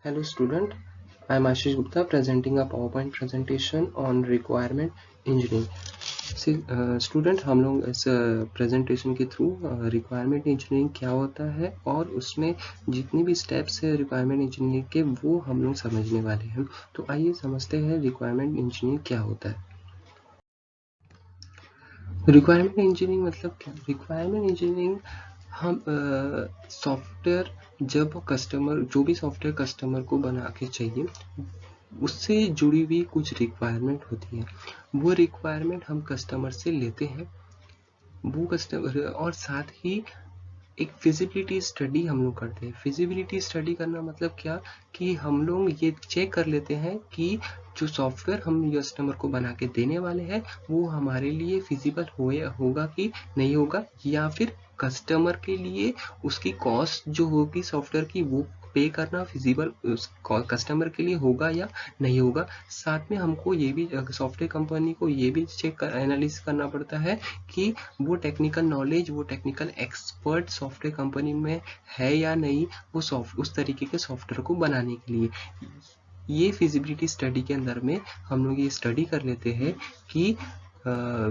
Hello student, I am Ashish Gupta presenting a PowerPoint presentation on requirement engineering. Student हम लोग इस presentation के through requirement engineering क्या होता है और उसमें जितनी भी स्टेप्स है रिक्वायरमेंट इंजीनियरिंग के वो हम लोग समझने वाले हैं। तो आइए समझते हैं रिक्वायरमेंट इंजीनियरिंग क्या होता है। रिक्वायरमेंट इंजीनियरिंग मतलब क्या? रिक्वायरमेंट इंजीनियरिंग हम सॉफ्टवेयर जब कस्टमर जो भी सॉफ्टवेयर कस्टमर को बना के चाहिए उससे जुड़ी हुई कुछ रिक्वायरमेंट होती है। वो रिक्वायरमेंट हम कस्टमर से लेते हैं, वो कस्टमर और साथ ही एक फिजिबिलिटी स्टडी हम लोग करते हैं। फिजिबिलिटी स्टडी करना मतलब क्या कि हम लोग ये चेक कर लेते हैं कि जो सॉफ्टवेयर हम कस्टमर को बना के देने वाले हैं वो हमारे लिए फिजिबल होगा कि नहीं होगा, या फिर कस्टमर के लिए उसकी कॉस्ट जो होगी सॉफ्टवेयर की वो पे करना फिजिबल कस्टमर के लिए होगा या नहीं होगा। साथ में हमको ये भी सॉफ्टवेयर कंपनी को ये भी चेक एनालिसिस करना पड़ता है कि वो टेक्निकल नॉलेज, वो टेक्निकल एक्सपर्ट सॉफ्टवेयर कंपनी में है या नहीं, वो उस तरीके के सॉफ्टवेयर को बनाने के लिए। ये फिजिबिलिटी स्टडी के अंदर में हम लोग ये स्टडी कर लेते हैं कि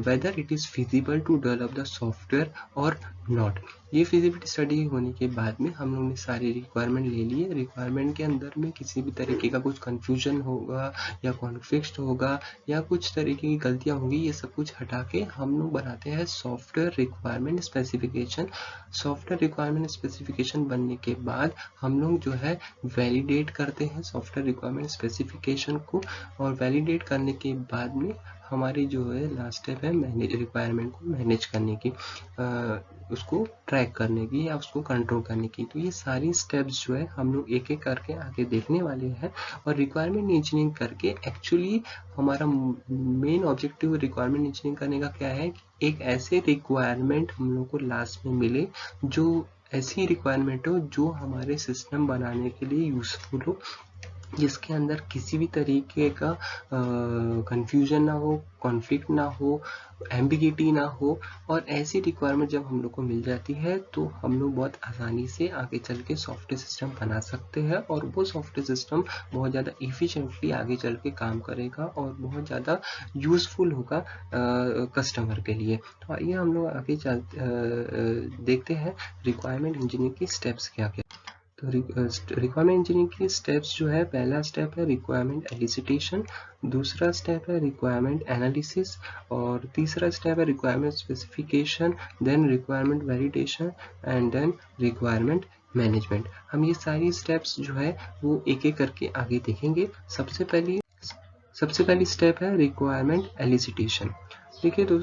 whether it is feasible to develop the software or not। ये फिजिबिलिटी स्टडी होने के बाद में हम लोग ने सारी रिक्वायरमेंट ले लिए। रिक्वायरमेंट के अंदर में किसी भी तरीके का कुछ कंफ्यूजन होगा या कॉन्फ्लिक्ट होगा या कुछ तरीके की गलतियां होंगी, ये सब कुछ हटा के हम लोग बनाते हैं software requirement specification. Software requirement specification बनने के बाद हम लोग जो है वैलिडेट करते हैं सॉफ्टवेयर रिक्वायरमेंट स्पेसिफिकेशन को, और वैलिडेट करने के बाद में हमारी जो है लास्ट स्टेप है मैनेज रिक्वायरमेंट को मैनेज करने की, उसको ट्रैक करने की या उसको कंट्रोल करने की। तो ये सारी स्टेप्स जो है हम लोग एक एक करके आगे देखने वाले हैं। और रिक्वायरमेंट इंजीनियरिंग करके एक्चुअली हमारा मेन ऑब्जेक्टिव रिक्वायरमेंट इंजीनियरिंग करने का क्या है कि एक ऐसे रिक्वायरमेंट हम लोग को लास्ट में मिले जो ऐसी रिक्वायरमेंट हो जो हमारे सिस्टम बनाने के लिए यूजफुल हो, जिसके अंदर किसी भी तरीके का कंफ्यूजन ना हो, कॉन्फ्लिक्ट ना हो, एम्बिगिटी ना हो। और ऐसी रिक्वायरमेंट जब हम लोग को मिल जाती है तो हम लोग बहुत आसानी से आगे चल के सॉफ्टवेयर सिस्टम बना सकते हैं, और वो सॉफ्टवेयर सिस्टम बहुत ज़्यादा इफिशिएंटली आगे चल के काम करेगा और बहुत ज़्यादा यूजफुल होगा कस्टमर के लिए। तो आइए हम लोग आगे देखते हैं रिक्वायरमेंट इंजीनियरिंग की स्टेप्स क्या क्या। तो रिक्वायरमेंट इंजीनियरिंग की स्टेप्स जो है, पहला स्टेप है रिक्वायरमेंट एलिसिटेशन, दूसरा स्टेप है रिक्वायरमेंट एनालिसिस, और तीसरा स्टेप है requirement specification, then requirement validation and then requirement management. हम ये सारी स्टेप्स जो है वो एक एक करके आगे देखेंगे। सबसे पहली स्टेप है रिक्वायरमेंट एलिसिटेशन। देखिए तो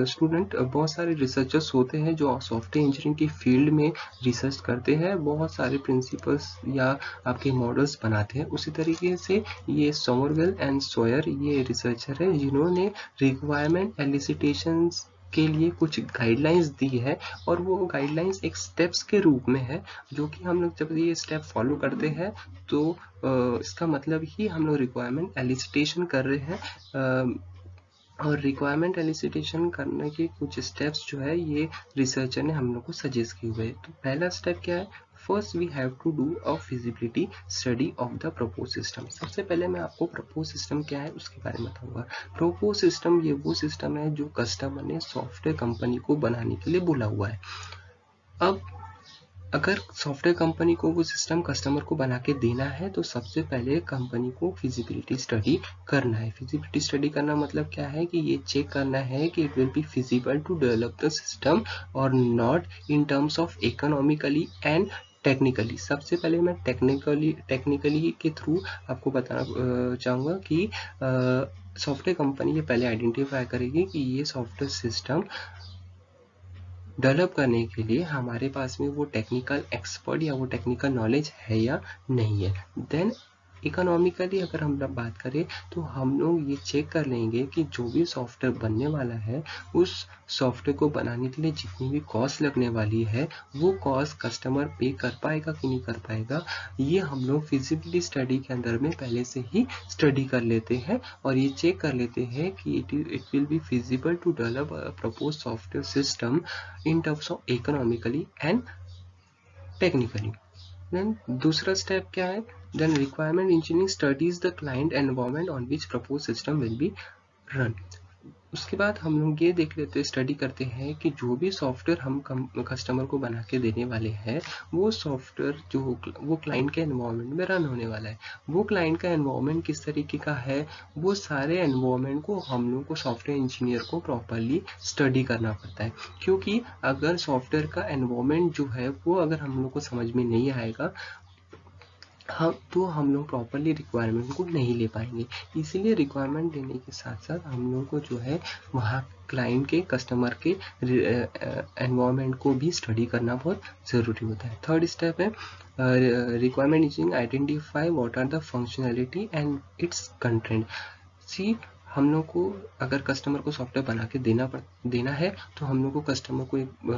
स्टूडेंट, बहुत सारे रिसर्चर्स होते हैं जो सॉफ्टवेयर इंजीनियरिंग की फील्ड में रिसर्च करते हैं, बहुत सारे प्रिंसिपल्स या आपके मॉडल्स बनाते हैं। उसी तरीके से ये सोमरवेल एंड सॉयर ये रिसर्चर है जिन्होंने रिक्वायरमेंट एलिसिटेशन के लिए कुछ गाइडलाइंस दी है, और वो गाइडलाइंस एक स्टेप्स के रूप में है जो कि हम लोग जब ये स्टेप फॉलो करते हैं तो इसका मतलब ही हम लोग रिक्वायरमेंट एलिसिटेशन कर रहे हैं। और रिक्वायरमेंट एलिसिटेशन करने के कुछ स्टेप्स जो है ये रिसर्चर ने हम लोग को सजेस्ट किए हुए। तो पहला स्टेप क्या है? First we have to do a feasibility study of the propose system. सबसे पहले मैं आपको प्रपोज सिस्टम क्या है उसके बारे में बताऊंगा। प्रपोज सिस्टम ये वो सिस्टम है जो कस्टमर ने सॉफ्टवेयर कंपनी को बनाने के लिए बोला हुआ है। अब अगर सॉफ्टवेयर कंपनी को वो सिस्टम कस्टमर को बना के देना है तो सबसे पहले कंपनी को फिजिबिलिटी स्टडी करना है। फिजिबिलिटी स्टडी करना मतलब क्या है कि ये चेक करना है कि it will be feasible to develop the system और not in terms of economically and technically. सबसे पहले मैं टेक्निकली के थ्रू आपको बताना चाहूँगा कि सॉफ्टवेयर कंपनी ये पहले आइडेंटिफाई करेगी कि ये सॉफ्टवेयर सिस्टम डेवलप करने के लिए हमारे पास में वो टेक्निकल एक्सपर्ट या वो टेक्निकल नॉलेज है या नहीं है। देन इकोनॉमिकली अगर हम लोग बात करें तो हम लोग ये चेक कर लेंगे कि जो भी सॉफ्टवेयर बनने वाला है उस सॉफ्टवेयर को बनाने के लिए जितनी भी कॉस्ट लगने वाली है वो कॉस्ट कस्टमर पे कर पाएगा कि नहीं कर पाएगा। ये हम लोग फिजिबिलिटी स्टडी के अंदर में पहले से ही स्टडी कर लेते हैं और ये चेक कर लेते हैं कि it will be feasible to develop a propose software system in terms of economically and technically। Then दूसरा स्टेप क्या है? Then requirement engineering studies the client environment on which proposed system will be run. उसके बाद हम लोग ये देख लेते हैं, स्टडी करते हैं कि जो भी सॉफ्टवेयर हम कस्टमर को बना के देने वाले हैं, वो सॉफ्टवेयर जो वो क्लाइंट के एनवायरनमेंट में रन होने वाला है। वो क्लाइंट का एनवायरनमेंट किस तरीके का है, वो सारे एनवायरनमेंट को हम लोग को सॉफ्टवेयर इंजीनियर को प्रॉपरली स्टडी करना पड़ता है। क्योंकि अगर सॉफ्टवेयर का एनवायरनमेंट जो है वो अगर हम लोग को समझ में नहीं आएगा, हम लोग प्रॉपरली रिक्वायरमेंट को नहीं ले पाएंगे। इसीलिए रिक्वायरमेंट देने के साथ साथ हम लोग को जो है वहाँ क्लाइंट के कस्टमर के एनवायरनमेंट को भी स्टडी करना बहुत ज़रूरी होता है। थर्ड स्टेप है requirement engineering, identify what are the functionality and its content. सी हम लोग को अगर कस्टमर को सॉफ्टवेयर बना के देना है तो हम लोग को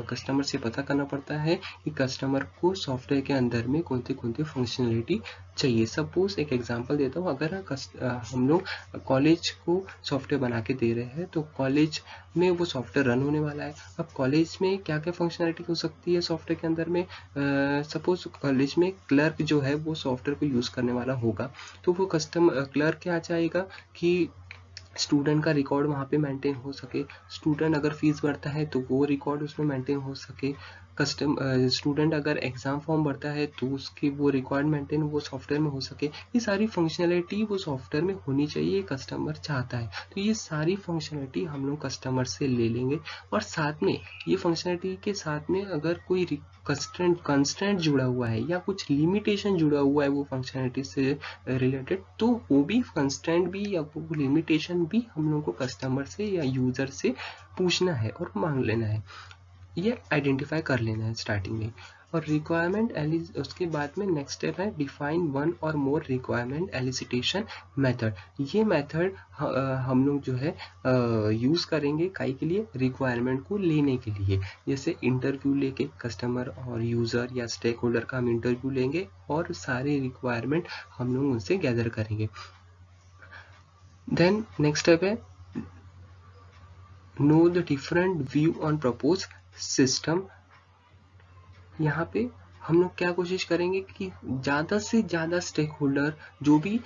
कस्टमर से पता करना पड़ता है कि कस्टमर को सॉफ्टवेयर के अंदर में कौन से फंक्शनलिटी चाहिए। सपोज एक एग्जांपल देता हूँ, अगर हम लोग कॉलेज को सॉफ्टवेयर बना के दे रहे हैं तो कॉलेज में वो सॉफ्टवेयर रन होने वाला है। अब कॉलेज में क्या क्या फंक्शनलिटी हो सकती है सॉफ्टवेयर के अंदर में, सपोज कॉलेज में क्लर्क जो है वो सॉफ्टवेयर को यूज़ करने वाला होगा, तो वो क्लर्क क्या चाहेगा कि स्टूडेंट का रिकॉर्ड वहाँ पे मेंटेन हो सके, स्टूडेंट अगर फीस भरता है तो वो रिकॉर्ड उसमें मेंटेन हो सके, स्टूडेंट अगर एग्जाम फॉर्म भरता है तो उसकी वो रिकॉर्ड मेंटेन वो सॉफ्टवेयर में हो सके। ये सारी फंक्शनैलिटी वो सॉफ्टवेयर में होनी चाहिए, कस्टमर चाहता है। तो ये सारी फंक्शनैलिटी हम लोग कस्टमर से ले लेंगे, और साथ में ये फंक्शनैलिटी के साथ में अगर कोई कंस्ट्रेंट जुड़ा हुआ है या कुछ लिमिटेशन जुड़ा हुआ है वो फंक्शनैलिटी से रिलेटेड, तो वो भी कंस्ट्रेंट भी या वो लिमिटेशन भी हम लोग को कस्टमर से या यूजर से पूछना है और मांग लेना है, ये आइडेंटिफाई कर लेना है स्टार्टिंग में। और रिक्वायरमेंट उसके बाद में नेक्स्ट स्टेप है डिफाइन वन और मोर रिक्वायरमेंट एलिसिटेशन मेथड। ये मेथड हम लोग जो है यूज करेंगे काई के लिए, रिक्वायरमेंट को लेने के लिए। जैसे इंटरव्यू लेके कस्टमर और यूजर या स्टेक होल्डर का हम इंटरव्यू लेंगे और सारे रिक्वायरमेंट हम लोग उनसे गैदर करेंगे। देन नेक्स्ट स्टेप है know the different view on propose system. यहाँ पे हम लोग क्या कोशिश करेंगे कि ज़्यादा से ज़्यादा स्टेक होल्डर जो भी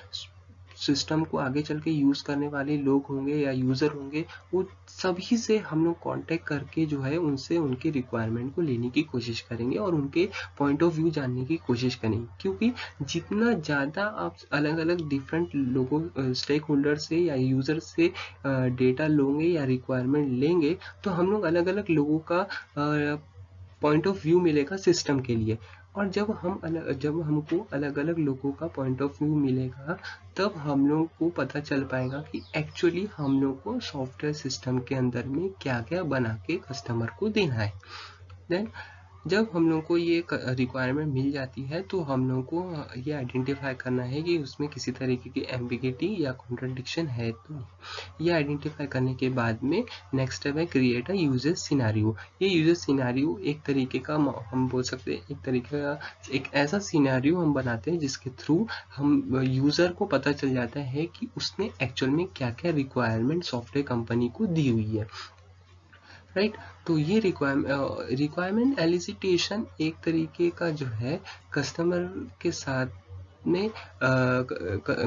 सिस्टम को आगे चल के यूज़ करने वाले लोग होंगे या यूज़र होंगे, वो सभी से हम लोग कांटेक्ट करके जो है उनसे उनके रिक्वायरमेंट को लेने की कोशिश करेंगे और उनके पॉइंट ऑफ व्यू जानने की कोशिश करेंगे। क्योंकि जितना ज़्यादा आप अलग अलग डिफरेंट लोगों स्टेक होल्डर से या यूज़र से डेटा लोगे या रिक्वायरमेंट लेंगे, तो हम लोग अलग अलग लोगों का पॉइंट ऑफ व्यू मिलेगा सिस्टम के लिए। और जब हमको अलग अलग लोगों का पॉइंट ऑफ व्यू मिलेगा, तब हम लोग को पता चल पाएगा कि एक्चुअली हम लोग को सॉफ्टवेयर सिस्टम के अंदर में क्या क्या बना के कस्टमर को देना है। देन जब हम लोग को ये रिक्वायरमेंट मिल जाती है तो हम लोग को ये आइडेंटिफाई करना है कि उसमें किसी तरीके की एम्बिगिटी या कॉन्ट्रडिक्शन है तो नहीं। ये आइडेंटिफाई करने के बाद में नेक्स्ट स्टेप है क्रिएट अ यूजर सिनेरियो। ये यूजर सिनेरियो एक तरीके का हम बोल सकते हैं, एक तरीके का एक ऐसा सिनेरियो हम बनाते हैं जिसके थ्रू हम यूजर को पता चल जाता है कि उसने एक्चुअल में क्या क्या रिक्वायरमेंट सॉफ्टवेयर कंपनी को दी हुई है, राइट। तो ये रिक्वायरमेंट एलिसिटेशन एक तरीके का जो है कस्टमर के साथ में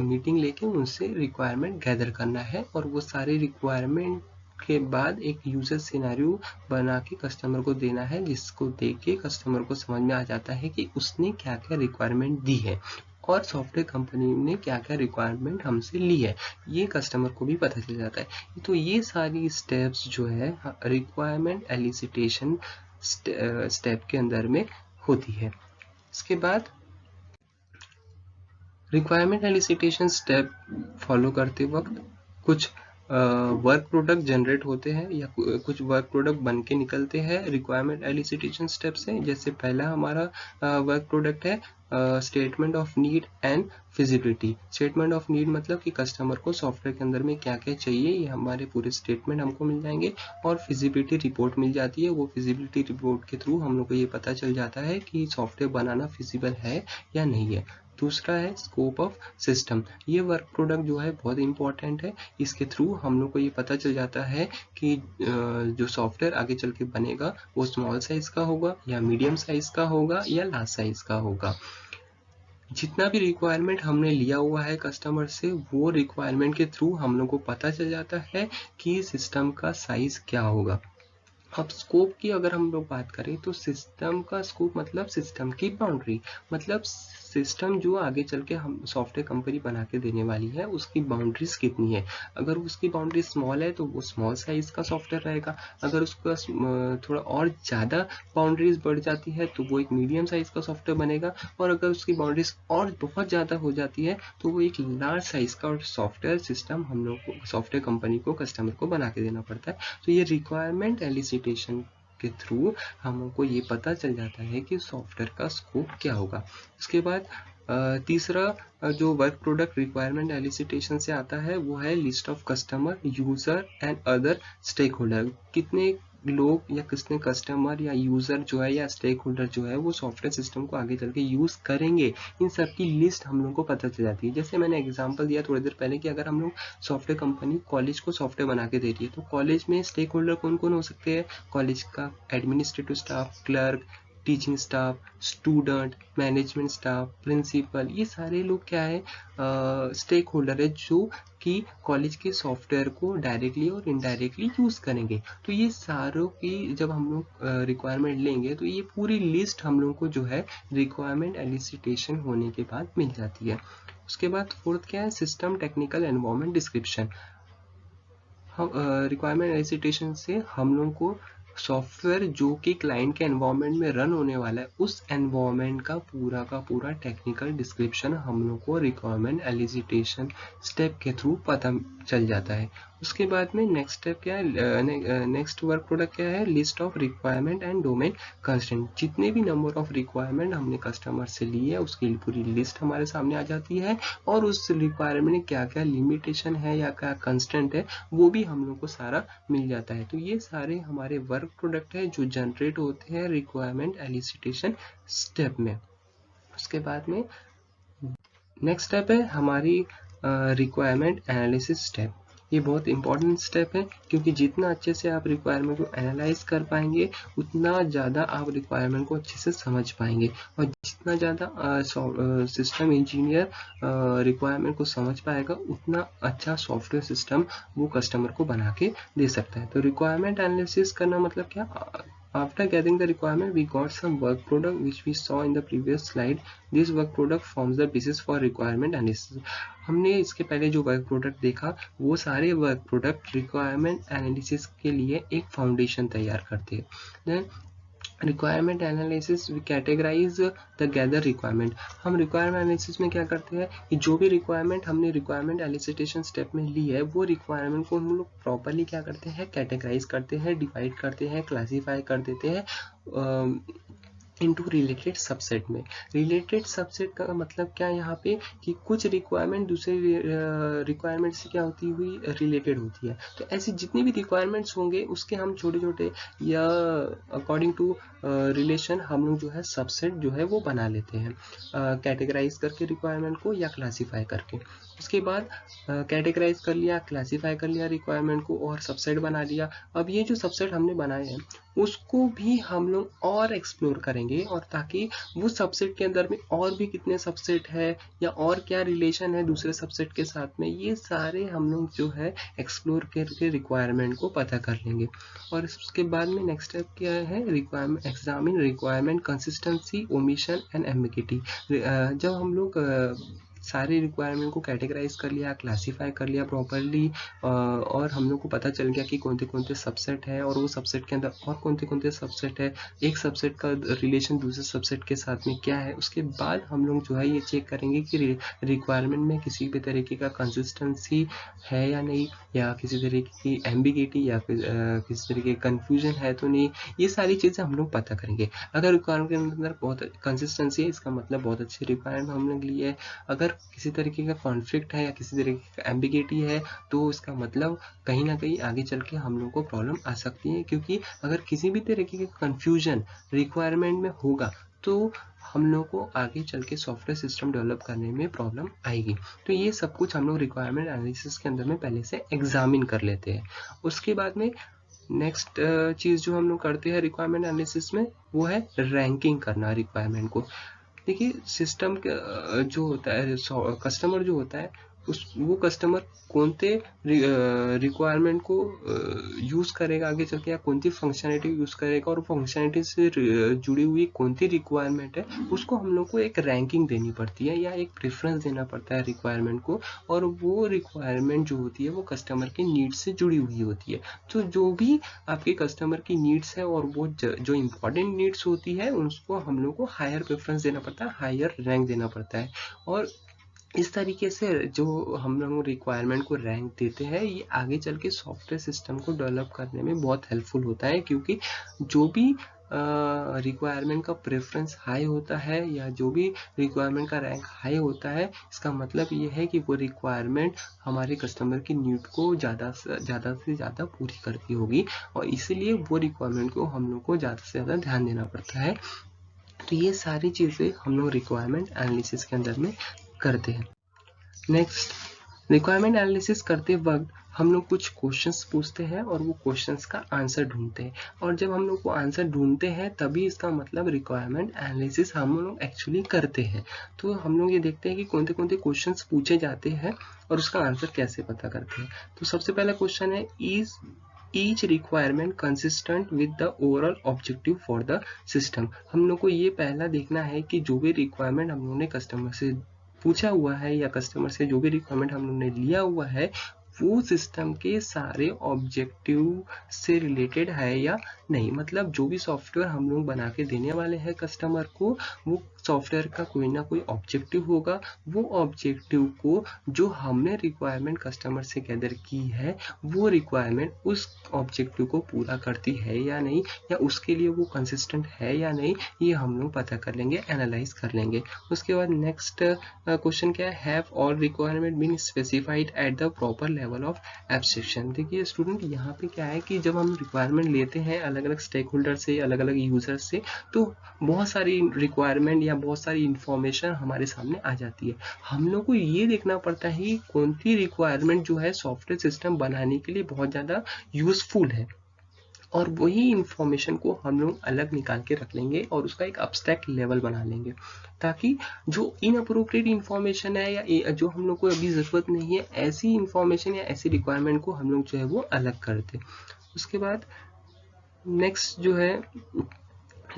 मीटिंग लेके उनसे रिक्वायरमेंट गैदर करना है, और वो सारे रिक्वायरमेंट के बाद एक यूजर सिनेरियो बना के कस्टमर को देना है, जिसको देख के कस्टमर को समझ में आ जाता है कि उसने क्या क्या रिक्वायरमेंट दी है और सॉफ्टवेयर कंपनी ने क्या क्या रिक्वायरमेंट हमसे ली है, ये कस्टमर को भी पता चल जाता है। तो ये सारी स्टेप्स जो है रिक्वायरमेंट एलिसिटेशन स्टेप के अंदर में होती है। इसके बाद रिक्वायरमेंट एलिसिटेशन स्टेप फॉलो करते वक्त कुछ वर्क प्रोडक्ट जनरेट होते हैं या कुछ वर्क प्रोडक्ट बन के निकलते हैं रिक्वायरमेंट एलिसिटेशन स्टेप से। जैसे पहला हमारा वर्क प्रोडक्ट है statement of need and feasibility. Statement of need मतलब कि कस्टमर को सॉफ्टवेयर के अंदर में क्या क्या चाहिए, ये हमारे पूरे स्टेटमेंट हमको मिल जाएंगे, और फिजिबिलिटी रिपोर्ट मिल जाती है। वो फिजिबिलिटी रिपोर्ट के थ्रू हम लोग को ये पता चल जाता है कि सॉफ्टवेयर बनाना फिजिबल है या नहीं है। दूसरा है स्कोप ऑफ सिस्टम। ये वर्क प्रोडक्ट जो है बहुत इंपॉर्टेंट है, इसके थ्रू हम लोग को ये पता चल जाता है कि जो सॉफ्टवेयर आगे चल के बनेगा वो स्मॉल साइज का होगा या मीडियम साइज का होगा या लार्ज साइज का होगा। जितना भी रिक्वायरमेंट हमने लिया हुआ है कस्टमर से, वो रिक्वायरमेंट के थ्रू हम लोग को पता चल जाता है कि सिस्टम का साइज क्या होगा। अब स्कोप की अगर हम लोग बात करें तो सिस्टम का स्कोप मतलब सिस्टम की बाउंड्री, मतलब सिस्टम जो आगे चल के हम सॉफ्टवेयर कंपनी बना के देने वाली है उसकी बाउंड्रीज कितनी है। अगर उसकी बाउंड्री स्मॉल है तो वो स्मॉल साइज का सॉफ्टवेयर रहेगा, अगर उसका थोड़ा और ज़्यादा बाउंड्रीज बढ़ जाती है तो वो एक मीडियम साइज का सॉफ्टवेयर बनेगा, और अगर उसकी बाउंड्रीज और बहुत ज़्यादा हो जाती है तो वो एक लार्ज साइज का सॉफ्टवेयर सिस्टम हम लोग को सॉफ्टवेयर कंपनी को कस्टमर को बना के देना पड़ता है। तो ये रिक्वायरमेंट एलिसिटेशन के थ्रू हमको ये पता चल जाता है कि सॉफ्टवेयर का स्कोप क्या होगा। उसके बाद तीसरा जो वर्क प्रोडक्ट रिक्वायरमेंट एलिसिटेशन से आता है वो है list of customer, user and other stakeholder. कितने लोग या कितने कस्टमर या यूजर जो है या स्टेक होल्डर जो है वो सॉफ्टवेयर सिस्टम को आगे चल के यूज करेंगे, इन सब की लिस्ट हम लोग को पता चल जाती है। जैसे मैंने एग्जांपल दिया थोड़ी देर पहले कि अगर हम लोग सॉफ्टवेयर कंपनी कॉलेज को सॉफ्टवेयर बना के दे रही है तो कॉलेज में स्टेक होल्डर कौन कौन हो सकते हैं, कॉलेज का administrative staff, clerk, teaching staff, student, management staff, principal, ये सारे लोग क्या है स्टेक होल्डर है जो कि कॉलेज के सॉफ्टवेयर को डायरेक्टली और इनडायरेक्टली यूज करेंगे। तो ये सारों की जब हम लोग रिक्वायरमेंट लेंगे तो ये पूरी लिस्ट हम लोग को जो है रिक्वायरमेंट एलिसिटेशन होने के बाद मिल जाती है। उसके बाद फोर्थ क्या है, सिस्टम टेक्निकल एनवायरनमेंट डिस्क्रिप्शन। हम रिक्वायरमेंट एलिसिटेशन से हम लोग को सॉफ्टवेयर जो कि क्लाइंट के एनवायरनमेंट में रन होने वाला है उस एनवायरनमेंट का पूरा टेक्निकल डिस्क्रिप्शन हम लोग को रिक्वायरमेंट एलिसिटेशन स्टेप के थ्रू पता चल जाता है। उसके बाद में नेक्स्ट स्टेप क्या है, नेक्स्ट वर्क प्रोडक्ट क्या है, list of requirement and domain constraint. जितने भी नंबर ऑफ रिक्वायरमेंट हमने कस्टमर से ली है उसकी पूरी लिस्ट हमारे सामने आ जाती है, और उस रिक्वायरमेंट में क्या क्या लिमिटेशन है या क्या कंस्ट्रेंट है वो भी हम लोग को सारा मिल जाता है। तो ये सारे हमारे वर्क प्रोडक्ट है जो जनरेट होते हैं रिक्वायरमेंट एलिसिटेशन स्टेप में। उसके बाद में नेक्स्ट स्टेप है हमारी रिक्वायरमेंट एनालिसिस स्टेप। ये बहुत इंपॉर्टेंट स्टेप है क्योंकि जितना अच्छे से आप रिक्वायरमेंट को एनालाइज कर पाएंगे उतना ज़्यादा आप रिक्वायरमेंट को अच्छे से समझ पाएंगे, और जितना ज़्यादा सिस्टम इंजीनियर रिक्वायरमेंट को समझ पाएगा उतना अच्छा सॉफ्टवेयर सिस्टम वो कस्टमर को बना के दे सकता है। तो रिक्वायरमेंट एनालिसिस करना मतलब क्या, after gathering the requirement, we got some work product which we saw in the previous slide. This work product forms the basis for requirement analysis. हमने इसके पहले जो वर्क प्रोडक्ट देखा वो सारे वर्क प्रोडक्ट रिक्वायरमेंट एनालिसिस के लिए एक फाउंडेशन तैयार करते हैं। Then requirement analysis we categorize the gather requirement. हम रिक्वायरमेंट एनालिसिस में क्या करते हैं कि जो भी रिक्वायरमेंट हमने रिक्वायरमेंट एलिसिटेशन स्टेप में ली है वो रिक्वायरमेंट को हम लोग प्रॉपरली क्या करते हैं, कैटेगराइज करते हैं, डिवाइड करते हैं, क्लासीफाई कर देते हैं इनटू रिलेटेड सबसेट में। रिलेटेड सबसेट का मतलब क्या है यहाँ पे कि कुछ रिक्वायरमेंट दूसरे रिक्वायरमेंट से क्या होती हुई रिलेटेड होती है। तो ऐसी जितनी भी रिक्वायरमेंट्स होंगे उसके हम छोटे छोटे या अकॉर्डिंग टू रिलेशन हम लोग जो है सबसेट जो है वो बना लेते हैं कैटेगराइज करके रिक्वायरमेंट को या क्लासीफाई करके। उसके बाद कैटेगराइज कर लिया, क्लासीफाई कर लिया रिक्वायरमेंट को और सबसेट बना लिया। अब ये जो सबसेट हमने बनाए हैं उसको भी हम लोग और एक्सप्लोर करेंगे, और ताकि वो सबसेट के अंदर में और भी कितने सबसेट है या और क्या रिलेशन है दूसरे सबसेट के साथ में, ये सारे हम लोग जो है एक्सप्लोर करके रिक्वायरमेंट को पता कर लेंगे। और उसके बाद में नेक्स्ट स्टेप क्या है, requirement examine requirement consistency, omission and ambiguity. जब हम लोग सारे रिक्वायरमेंट को कैटेगराइज कर लिया, क्लासीफाई कर लिया प्रॉपरली, और हम लोग को पता चल गया कि कौन से सबसेट है और वो सबसेट के अंदर और कौन से सबसेट है, एक सबसेट का रिलेशन दूसरे सबसेट के साथ में क्या है। उसके बाद हम लोग जो है ये चेक करेंगे कि रिक्वायरमेंट में किसी भी तरीके का कंसिस्टेंसी है या नहीं, या किसी तरीके की एम्बिगिटी या किसी तरीके का कन्फ्यूजन है तो नहीं। ये सारी चीज़ें हम लोग पता करेंगे। अगर रिक्वायरमेंट के अंदर बहुत कंसिस्टेंसी है इसका मतलब बहुत अच्छी रिक्वायरमेंट हम लोग ली है। अगर किसी तरीके का कॉन्फ्लिक्ट है या किसी तरीके का एम्बिगिटी है तो इसका मतलब कहीं ना कहीं आगे चल के हम लोग को प्रॉब्लम आ सकती है, क्योंकि अगर किसी भी तरीके का कंफ्यूजन रिक्वायरमेंट में होगा तो हम लोग को आगे चल के सॉफ्टवेयर सिस्टम डेवलप करने में प्रॉब्लम आएगी। तो ये सब कुछ हम लोग रिक्वायरमेंट एनालिसिस के अंदर में पहले से एग्जामिन कर लेते हैं। उसके बाद में नेक्स्ट चीज़ जो हम लोग करते हैं रिक्वायरमेंट एनालिसिस में वो है रैंकिंग करना रिक्वायरमेंट को। देखिए सिस्टम जो होता है, कस्टमर जो होता है वो कस्टमर कौन से रिक्वायरमेंट को यूज़ करेगा आगे चल के, या कौन सी फंक्शनैलिटी यूज़ करेगा, और फंक्शनैलिटी से जुड़ी हुई कौन सी रिक्वायरमेंट है, उसको हम लोग को एक रैंकिंग देनी पड़ती है या एक प्रेफरेंस देना पड़ता है रिक्वायरमेंट को। और वो रिक्वायरमेंट जो होती है वो कस्टमर के नीड्स से जुड़ी हुई होती है। तो जो भी आपके कस्टमर की नीड्स है और वो जो इम्पोर्टेंट नीड्स होती है उसको हम लोग को हायर प्रेफरेंस देना पड़ता है, हायर रैंक देना पड़ता है। और इस तरीके से जो हम लोग रिक्वायरमेंट को रैंक देते हैं, ये आगे चल के सॉफ्टवेयर सिस्टम को डेवलप करने में बहुत हेल्पफुल होता है, क्योंकि जो भी रिक्वायरमेंट का प्रेफरेंस हाई होता है या जो भी रिक्वायरमेंट का रैंक हाई होता है, इसका मतलब ये है कि वो रिक्वायरमेंट हमारे कस्टमर की नीड को ज़्यादा से ज़्यादा पूरी करती होगी, और इसीलिए वो रिक्वायरमेंट को हम लोग को ज़्यादा से ज़्यादा ध्यान देना पड़ता है। तो ये सारी चीज़ें हम लोग रिक्वायरमेंट एनालिसिस के अंदर में करते हैं। नेक्स्ट, रिक्वायरमेंट एनालिसिस करते वक्त हम लोग कुछ क्वेश्चंस पूछते हैं और वो क्वेश्चंस का आंसर ढूंढते हैं, और जब हम लोग को आंसर ढूंढते हैं तभी इसका मतलब रिक्वायरमेंट एनालिसिस हम लोग एक्चुअली करते हैं। तो हम लोग ये देखते हैं कि कौन से क्वेश्चंस पूछे जाते हैं और उसका आंसर कैसे पता करते हैं। तो सबसे पहला क्वेश्चन है, is each requirement consistent with the overall objective for the system. हम लोग को ये पहला देखना है कि जो भी रिक्वायरमेंट हम लोगों ने कस्टमर से पूछा हुआ है या कस्टमर से जो भी रिक्वायरमेंट हम लोगों ने लिया हुआ है वो सिस्टम के सारे ऑब्जेक्टिव से रिलेटेड है या नहीं। मतलब जो भी सॉफ्टवेयर हम लोग बना के देने वाले हैं कस्टमर को, वो सॉफ्टवेयर का कोई ना कोई ऑब्जेक्टिव होगा। वो ऑब्जेक्टिव को जो हमने रिक्वायरमेंट कस्टमर से गैदर की है, वो रिक्वायरमेंट उस ऑब्जेक्टिव को पूरा करती है या नहीं, या उसके लिए वो कंसिस्टेंट है या नहीं, ये हम लोग पता कर लेंगे, एनालाइज कर लेंगे। उसके बाद नेक्स्ट क्वेश्चन क्या है, have all requirement been specified at the proper level of abstraction. देखिए स्टूडेंट, यहाँ पे क्या है कि जब हम रिक्वायरमेंट लेते हैं अलग अलग स्टेक होल्डर से, अलग अलग यूजर से, तो बहुत सारी रिक्वायरमेंट या बहुत सारी इंफॉर्मेशन हमारे सामने आ जाती है। हम लोग को ये देखना पड़ता है कि कौन सी रिक्वायरमेंट जो है सॉफ्टवेयर सिस्टम बनाने के लिए बहुत ज़्यादा यूजफुल है, और वही इंफॉर्मेशन को हम लोग अलग निकाल के रख लेंगे और उसका एक अब्स्ट्रैक्ट लेवल बना लेंगे, ताकि जो इनअप्रोप्रिएट इंफॉर्मेशन है या जो हम लोग को अभी ज़रूरत नहीं है, ऐसी इंफॉर्मेशन या ऐसी रिक्वायरमेंट को हम लोग जो है वो अलग कर दें। उसके बाद नेक्स्ट जो है,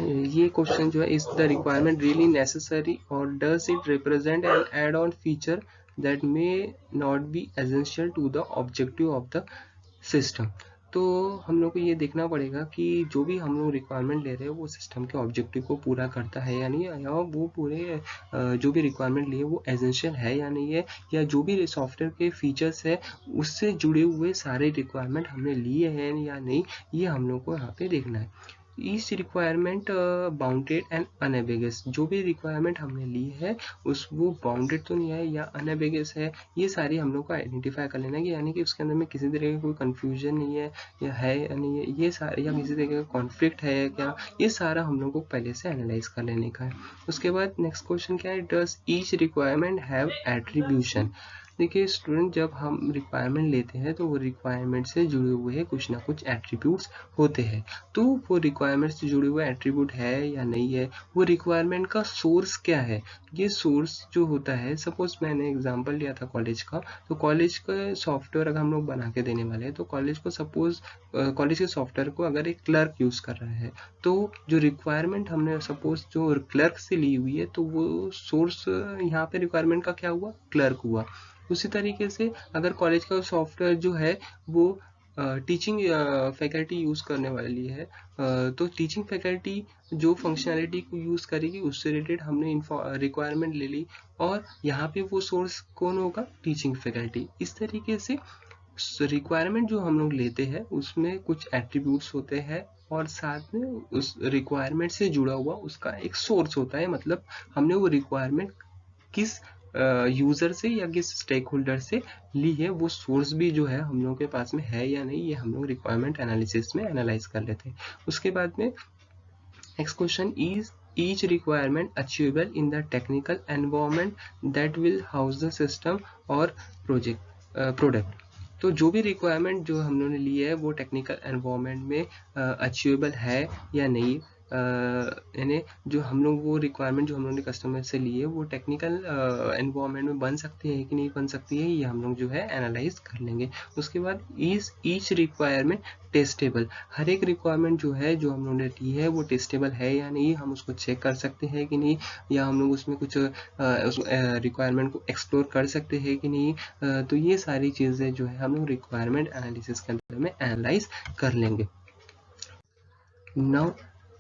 ये क्वेश्चन जो है, is the requirement really necessary or does it represent an add on feature that may not be essential to the objective of the system. तो हम लोग को ये देखना पड़ेगा कि जो भी हम लोग रिक्वायरमेंट ले रहे हैं वो सिस्टम के ऑब्जेक्टिव को पूरा करता है या नहीं, या वो पूरे जो भी रिक्वायरमेंट लिए वो एसेंशियल है या नहीं है, या जो भी सॉफ्टवेयर के फीचर्स है उससे जुड़े हुए सारे रिक्वायरमेंट हमने लिए हैं या नहीं, ये हम लोग को यहाँ पे देखना है। Each requirement bounded and unambiguous, जो भी रिक्वायरमेंट हमने ली है उस वो बाउंडेड तो नहीं है या अनएम्बिगस है, ये सारी हम लोग को आइडेंटिफाई कर लेना है, यानी कि उसके अंदर में किसी तरह की कोई कंफ्यूजन नहीं है या नहीं है, ये सारे, या किसी तरह का कॉन्फ्लिक्ट है क्या, ये सारा हम लोग को पहले से एनालाइज कर लेने का है। उसके बाद नेक्स्ट क्वेश्चन क्या है, does each requirement have attribution. देखिए स्टूडेंट, जब हम रिक्वायरमेंट लेते हैं तो वो रिक्वायरमेंट से जुड़े हुए कुछ ना कुछ एट्रीब्यूट्स होते हैं। तो वो रिक्वायरमेंट से जुड़े हुए एट्रीब्यूट है या नहीं है, वो रिक्वायरमेंट का सोर्स क्या है। ये सोर्स जो होता है, सपोज मैंने एग्जांपल लिया था कॉलेज का, तो कॉलेज का सॉफ्टवेयर अगर हम लोग बना के देने वाले हैं, तो कॉलेज को सपोज कॉलेज के सॉफ्टवेयर को अगर एक क्लर्क यूज कर रहा है, तो जो रिक्वायरमेंट हमने सपोज जो क्लर्क से ली हुई है, तो वो सोर्स यहाँ पे रिक्वायरमेंट का क्या हुआ, क्लर्क हुआ। उसी तरीके से अगर कॉलेज का सॉफ्टवेयर जो है वो टीचिंग फैकल्टी यूज़ करने वाली है, तो टीचिंग फैकल्टी जो फंक्शनैलिटी को यूज़ करेगी उससे रिलेटेड हमने रिक्वायरमेंट ले ली, और यहाँ पे वो सोर्स कौन होगा, टीचिंग फैकल्टी। इस तरीके से रिक्वायरमेंट जो हम लोग लेते हैं उसमें कुछ एट्रीब्यूट्स होते हैं, और साथ में उस रिक्वायरमेंट से जुड़ा हुआ उसका एक सोर्स होता है। मतलब हमने वो रिक्वायरमेंट किस यूजर से या किस स्टेक होल्डर से ली है, वो सोर्स भी जो है हम लोगों के पास में है या नहीं, ये हम लोग रिक्वायरमेंट एनालिसिस में एनालाइज कर लेते हैं। उसके बाद में next question, is each requirement achievable in the technical environment that will house the system or product। तो जो भी रिक्वायरमेंट जो हम लोगों ने ली है वो टेक्निकल एनवायरनमेंट में अचीवेबल है या नहीं, यानी जो हम लोग वो रिक्वायरमेंट जो हम लोग ने कस्टमर से लिए वो टेक्निकल एनवायरनमेंट में बन सकती है कि नहीं बन सकती है, ये हम लोग जो है एनालाइज कर लेंगे। उसके बाद ईच रिक्वायरमेंट टेस्टेबल, हर एक रिक्वायरमेंट जो है जो हम लोगों ने ली है वो टेस्टेबल है या नहीं, हम उसको चेक कर सकते हैं कि नहीं, या हम लोग उसमें कुछ उस रिक्वायरमेंट को एक्सप्लोर कर सकते हैं कि नहीं। तो ये सारी चीज़ें जो है हम लोग रिक्वायरमेंट एनालिसिस के अंदर में एनालाइज कर लेंगे। नाउ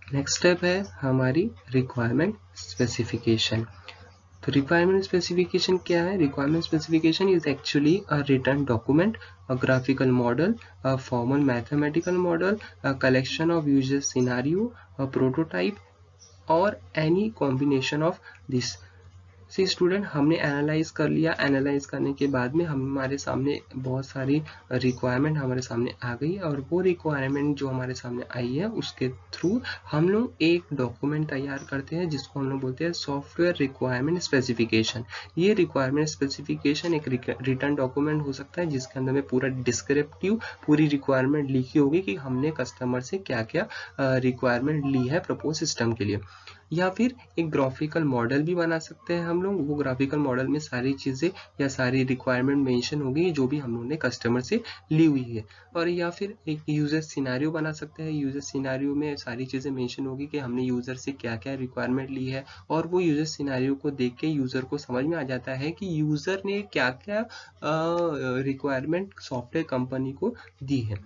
नेक्स्ट स्टेप है हमारी रिक्वायरमेंट स्पेसिफिकेशन। तो रिक्वायरमेंट स्पेसिफिकेशन क्या है? Requirement specification is actually a written document, a graphical model, a formal mathematical model, a collection of user scenario, a prototype, or any combination of this। See student, हमने analyse कर लिया, analyse करने के बाद में हमारे सामने बहुत सारी रिक्वायरमेंट हमारे सामने आ गई, और वो रिक्वायरमेंट जो हमारे सामने आई है उसके थ्रू हम लोग एक डॉक्यूमेंट तैयार करते हैं जिसको हम लोग बोलते हैं सॉफ्टवेयर रिक्वायरमेंट स्पेसिफिकेशन। ये रिक्वायरमेंट स्पेसिफिकेशन एक रिटर्न डॉक्यूमेंट हो सकता है जिसके अंदर में पूरा डिस्क्रिप्टिव पूरी रिक्वायरमेंट लिखी होगी कि हमने कस्टमर से क्या क्या रिक्वायरमेंट ली है प्रपोज सिस्टम के लिए। या फिर एक ग्राफिकल मॉडल भी बना सकते हैं हम लोग, वो ग्राफिकल मॉडल में सारी चीज़ें या सारी रिक्वायरमेंट मेंशन होगी जो भी हम लोगों ने कस्टमर से ली हुई है। और या फिर एक यूज़र सिनेरियो बना सकते हैं, यूज़र सिनेरियो में सारी चीज़ें मेंशन होगी कि हमने यूज़र से क्या क्या रिक्वायरमेंट ली है, और वो यूज़र सिनेरियो को देख के यूज़र को समझ में आ जाता है कि यूज़र ने क्या क्या रिक्वायरमेंट सॉफ्टवेयर कंपनी को दी है।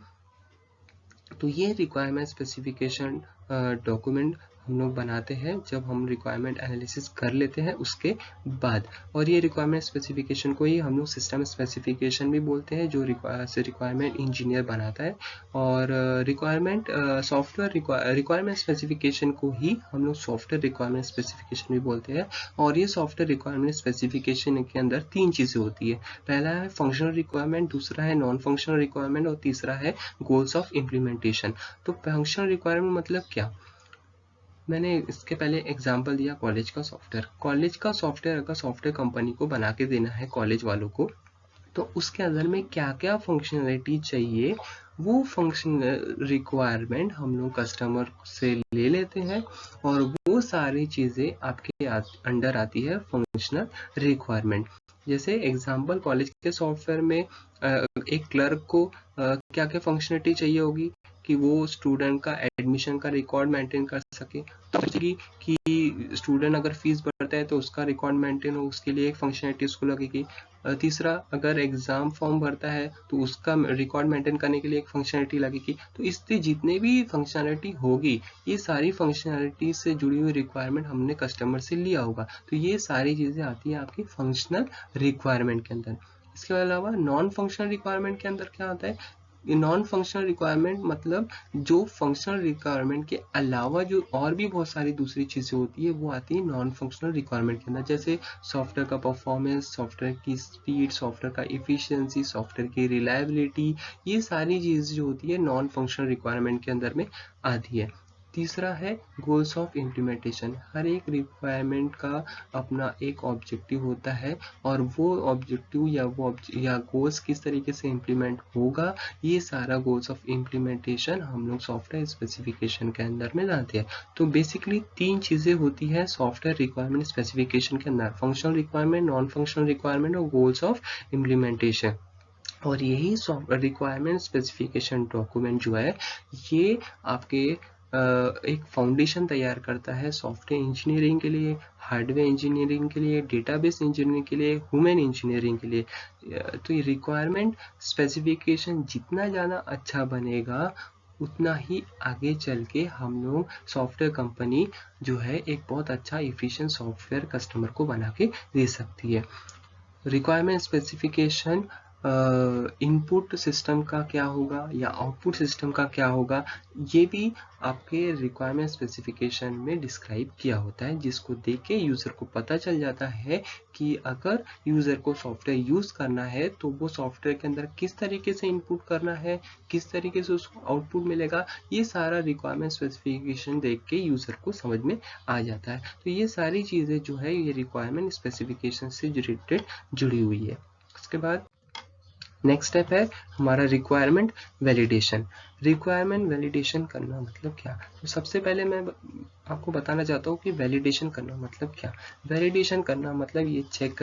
तो ये रिक्वायरमेंट स्पेसिफिकेशन डॉक्यूमेंट हम लोग बनाते हैं जब हम रिक्वायरमेंट एनालिसिस कर लेते हैं उसके बाद। और ये रिक्वायरमेंट स्पेसिफिकेशन को ही हम लोग सिस्टम स्पेसिफिकेशन भी बोलते हैं जो रिक्वायरमेंट इंजीनियर बनाता है। और रिक्वायरमेंट सॉफ्टवेयर रिक्वायरमेंट स्पेसिफिकेशन को ही हम लोग सॉफ्टवेयर रिक्वायरमेंट स्पेसिफिकेशन भी बोलते हैं। और ये सॉफ्टवेयर रिक्वायरमेंट स्पेसिफिकेशन के अंदर 3 चीज़ें होती है। पहला है फंक्शनल रिक्वायरमेंट, दूसरा है नॉन फंक्शनल रिक्वायरमेंट, और तीसरा है गोल्स ऑफ इम्प्लीमेंटेशन। तो फंक्शनल रिक्वायरमेंट मतलब क्या? मैंने इसके पहले एग्जांपल दिया कॉलेज का सॉफ्टवेयर। कॉलेज का सॉफ्टवेयर अगर सॉफ्टवेयर कंपनी को बना के देना है कॉलेज वालों को, तो उसके अंदर में क्या क्या फंक्शनैलिटी चाहिए वो फंक्शनल रिक्वायरमेंट हम लोग कस्टमर से ले लेते हैं, और वो सारी चीज़ें आपके अंडर आती है फंक्शनल रिक्वायरमेंट। जैसे एग्जांपल कॉलेज के सॉफ्टवेयर में एक क्लर्क को क्या क्या फंक्शनलिटी चाहिए होगी कि वो स्टूडेंट का एडमिशन का रिकॉर्ड मेंटेन कर सके, कि स्टूडेंट अगर फीस भरता है तो उसका रिकॉर्ड मेंटेन हो, उसके लिए एक फंक्शनलिटी उसको लगेगी। तीसरा, अगर एग्जाम फॉर्म भरता है तो उसका रिकॉर्ड मेंटेन करने के लिए एक फंक्शनलिटी लगेगी। तो इससे जितने भी फंक्शनलिटी होगी, ये सारी फंक्शनलिटी से जुड़ी हुई रिक्वायरमेंट हमने कस्टमर से लिया होगा, तो ये सारी चीज़ें आती है आपकी फंक्शनल रिक्वायरमेंट के अंदर। इसके अलावा नॉन फंक्शनल रिक्वायरमेंट के अंदर क्या आता है? नॉन फंक्शनल रिक्वायरमेंट मतलब जो फंक्शनल रिक्वायरमेंट के अलावा जो और भी बहुत सारी दूसरी चीज़ें होती है वो आती है नॉन फंक्शनल रिक्वायरमेंट के अंदर। जैसे सॉफ्टवेयर का परफॉर्मेंस, सॉफ्टवेयर की स्पीड, सॉफ्टवेयर का इफिशियंसी, सॉफ्टवेयर की रिलायबिलिटी, ये सारी चीज़ जो होती है नॉन फंक्शनल रिक्वायरमेंट के अंदर में आती है। तीसरा है गोल्स ऑफ इम्प्लीमेंटेशन। हर एक रिक्वायरमेंट का अपना एक ऑब्जेक्टिव होता है, और वो ऑब्जेक्टिव या गोल्स किस तरीके से इम्प्लीमेंट होगा, ये सारा गोल्स ऑफ इम्प्लीमेंटेशन हम लोग सॉफ्टवेयर स्पेसिफिकेशन के अंदर में लाते हैं। तो बेसिकली 3 चीज़ें होती है सॉफ्टवेयर रिक्वायरमेंट स्पेसिफिकेशन के अंदर: functional requirement, non functional requirement और गोल्स ऑफ इम्प्लीमेंटेशन। और यही रिक्वायरमेंट स्पेसिफिकेशन डॉक्यूमेंट जो है ये आपके एक फाउंडेशन तैयार करता है सॉफ्टवेयर इंजीनियरिंग के लिए, हार्डवेयर इंजीनियरिंग के लिए, डेटाबेस इंजीनियरिंग के लिए, ह्यूमन इंजीनियरिंग के लिए। तो ये रिक्वायरमेंट स्पेसिफिकेशन जितना ज़्यादा अच्छा बनेगा उतना ही आगे चल के हम लोग सॉफ्टवेयर कंपनी जो है एक बहुत अच्छा इफिशिएंट सॉफ्टवेयर कस्टमर को बना के दे सकती है। रिक्वायरमेंट स्पेसिफिकेशन इनपुट सिस्टम का क्या होगा या आउटपुट सिस्टम का क्या होगा, ये भी आपके रिक्वायरमेंट स्पेसिफिकेशन में डिस्क्राइब किया होता है, जिसको देख के यूज़र को पता चल जाता है कि अगर यूज़र को सॉफ्टवेयर यूज़ करना है तो वो सॉफ्टवेयर के अंदर किस तरीके से इनपुट करना है, किस तरीके से उसको आउटपुट मिलेगा। ये सारा रिक्वायरमेंट स्पेसिफिकेशन देख के यूज़र को समझ में आ जाता है। तो ये सारी चीज़ें जो है ये रिक्वायरमेंट स्पेसिफिकेशन से रिलेटेड जुड़ी हुई है। उसके बाद नेक्स्ट स्टेप है हमारा रिक्वायरमेंट वैलिडेशन। रिक्वायरमेंट वैलिडेशन करना मतलब क्या? तो सबसे पहले मैं आपको बताना चाहता हूँ कि वैलिडेशन करना मतलब क्या। वैलिडेशन करना मतलब ये चेक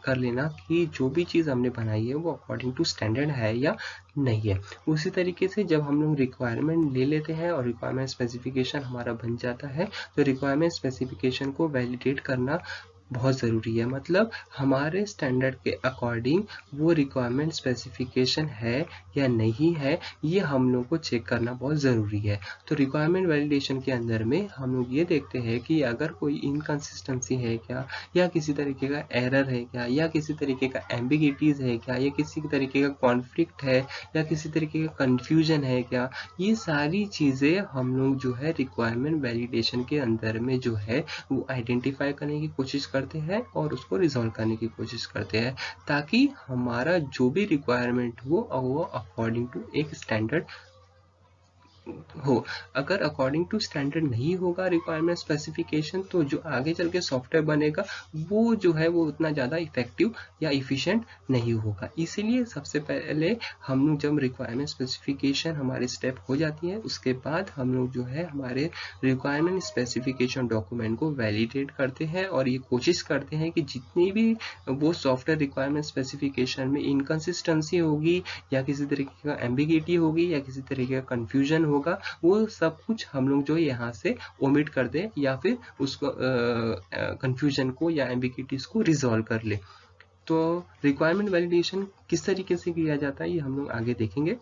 कर लेना कि जो भी चीज़ हमने बनाई है वो अकॉर्डिंग टू स्टैंडर्ड है या नहीं है। उसी तरीके से जब हम लोग रिक्वायरमेंट ले लेते हैं और रिक्वायरमेंट स्पेसिफिकेशन हमारा बन जाता है, तो रिक्वायरमेंट स्पेसिफिकेशन को वैलिडेट करना बहुत ज़रूरी है। मतलब हमारे स्टैंडर्ड के अकॉर्डिंग वो रिक्वायरमेंट स्पेसिफिकेशन है या नहीं है, ये हम लोग को चेक करना बहुत ज़रूरी है। तो रिक्वायरमेंट वैलिडेशन के अंदर में हम लोग ये देखते हैं कि अगर कोई इनकंसिस्टेंसी है क्या, या किसी तरीके का एरर है क्या, या किसी तरीके का एम्बिगिटीज़ है क्या, या किसी तरीके का कॉन्फ्लिक्ट है, या किसी तरीके का कन्फ्यूजन है क्या, ये सारी चीज़ें हम लोग जो है रिक्वायरमेंट वैलिडेशन के अंदर में जो है वो आइडेंटिफाई करने की कोशिश करते हैं और उसको रिजॉल्व करने की कोशिश करते हैं, ताकि हमारा जो भी रिक्वायरमेंट हो वो अकॉर्डिंग टू एक स्टैंडर्ड हो। अगर अकॉर्डिंग टू स्टैंडर्ड नहीं होगा रिक्वायरमेंट स्पेसिफिकेशन, तो जो आगे चल के सॉफ्टवेयर बनेगा वो जो है वो उतना ज़्यादा इफेक्टिव या इफिशिएंट नहीं होगा। इसीलिए सबसे पहले हम लोग जब रिक्वायरमेंट स्पेसिफिकेशन हमारी स्टेप हो जाती है, उसके बाद हम लोग जो है हमारे रिक्वायरमेंट स्पेसिफिकेशन डॉक्यूमेंट को वैलिडेट करते हैं और ये कोशिश करते हैं कि जितनी भी वो सॉफ्टवेयर रिक्वायरमेंट स्पेसिफिकेशन में इनकंसिस्टेंसी होगी, या किसी तरीके का एम्बिगिटी होगी, या किसी तरीके का कंफ्यूजन होगा, वो सब कुछ हम लोग जो यहाँ से ओमिट कर दें, या फिर उसको कंफ्यूजन को या एम्बिगिटीज को रिजॉल्व कर ले। तो रिक्वायरमेंट वैलिडेशन किस तरीके से किया जाता है ये हम लोग आगे देखेंगे।